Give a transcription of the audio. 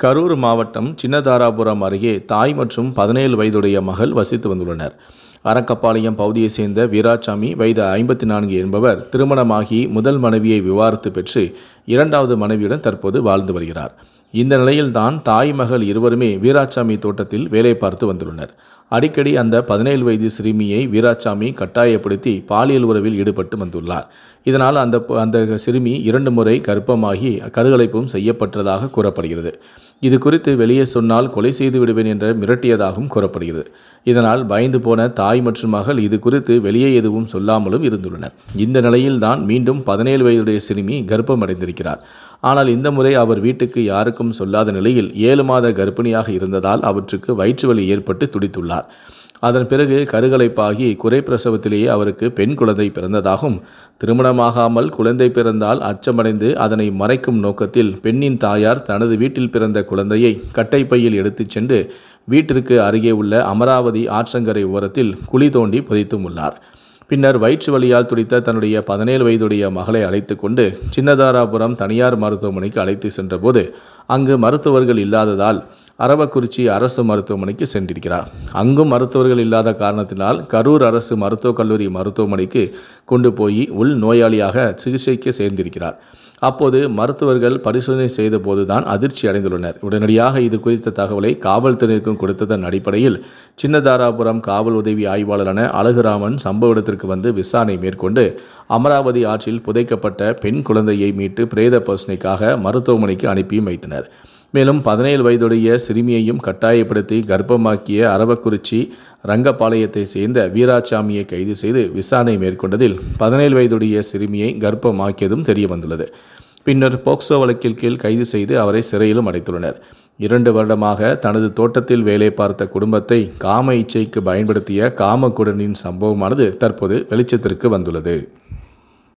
கரூர் மாவட்டம் சின்னதாராபுரம் அருகே தாய் மற்றும் 17 வயதுடைய மகள் வசித்து வந்துள்ளனர். அரக்கப்பாளையம் பகுதியைச் சேர்ந்த வீராசாமி வயது 54 என்பவர் திருமணமாகி முதல் மனைவியை விவாகரத்து பெற்று இரண்டாவது மனைவியுடன் தற்போது வாழ்ந்து வருகிறார். இந்த நிலையில்தான் தாய் மகள் இருவருமே வீராசாமி தோட்டத்தில் வேலை பார்த்து வந்துள்ளனர். அடிக்கடி அந்த 17 வயது சிறுமியை வீராசாமி கட்டாயப்படுத்தி பாலியல் உறவில் ஈடுபட்டு வந்துள்ளார். இதனால் அந்த சிறுமி 2 முறை கர்ப்பமாகி கருக்கலைப்பும் செய்யப்பட்டதாக கூறப்படுகிறது. இது குறித்து வெளியே சொன்னால் கொலை செய்து விடுவேன் என்று மிரட்டியதாகவும் கூறப்படுகிறது. இதனால் பயந்து போன தாய் மற்றும் மகள் இது குறித்து வெளியே எதுவும் சொல்லாமலும் இருந்துள்ளனர். இந்த நிலையில்தான் மீண்டும் 17 வயதுடைய சிறுமி கர்ப்பமடைந்திருக்கிறார். ஆனால் இந்த முறை அவர் வீட்டுக்கு யாருக்கும் சொல்லாத நிலையில் 7 மாத கர்ப்பிணியாக இருந்ததால் அவற்றுக்கு வயிற்றுவலி ஏற்பட்டு துடித்துள்ளார். அதன் பிறகு கருக்கலைப்பாகி குறை பிரசவத்திலேயே அவருக்கு பெண் குழந்தை பிறந்ததாகவும், திருமணமாகாமல் குழந்தை பிறந்தால் அச்சமடைந்து அதனை மறைக்கும் நோக்கத்தில் பெண்ணின் தாயார் தனது வீட்டில் பிறந்த குழந்தையை கட்டைப்பையில் எடுத்துச் சென்று வீட்டிற்கு அருகே உள்ள அமராவதி ஆற்றங்கரை ஓரத்தில் குழி தோண்டி புதைத்தும் உள்ளார். பின்னர் வயிற்று வலியால் துடித்த தன்னுடைய 17 வயதுடைய மகளை அழைத்து கொண்டு சின்னதாராபுரம் தனியார் மருத்துவமனைக்கு அழைத்து சென்றபோது அங்கு மருத்துவர்கள் இல்லாததால் அரவக்குறிச்சி அரசு மருத்துவமனைக்கு சென்றிருக்கிறார். அங்கும் மருத்துவர்கள் இல்லாத காரணத்தினால் கரூர் அரசு மருத்துவக் கல்லூரி மருத்துவமனைக்கு கொண்டு போய் உள் நோயாளியாக சிகிச்சைக்கு சேர்ந்திருக்கிறார். அப்போது மருத்துவர்கள் பரிசோதனை செய்த போதுதான் அதிர்ச்சி அடைந்துள்ளனர். உடனடியாக இது குறித்த தகவலை காவல்துறையினருக்கும் கொடுத்ததன் அடிப்படையில் சின்னதாராபுரம் காவல் உதவி ஆய்வாளரான அழகுராமன் சம்பவ இடத்திற்கு வந்து விசாரணை மேற்கொண்டு அமராவதி ஆற்றில் புதைக்கப்பட்ட பெண் குழந்தையை மீட்டு பிரேத பரிசோதனைக்காக மருத்துவமனைக்கு அனுப்பியும் வைத்தனர். மேலும் 17 வயதுடைய சிறுமியையும் கட்டாயப்படுத்தி கர்ப்பமாக்கிய அரவக்குறிச்சி ரங்கபாளையத்தை சேர்ந்த வீராசாமியை கைது செய்து விசாரணை மேற்கொண்டதில் 17 வயதுடைய சிறுமியை கர்ப்பமாக்கியதும் தெரிய வந்துள்ளது. பின்னர் போக்சோ வழக்கில் கீழ் கைது செய்து அவரை சிறையிலும் அடைத்துள்ளனர். 2 வருடமாக தனது தோட்டத்தில் வேலை பார்த்த குடும்பத்தை காம இச்சைக்கு பயன்படுத்திய காமக்குடனின் சம்பவமானது தற்போது வெளிச்சத்திற்கு வந்துள்ளது.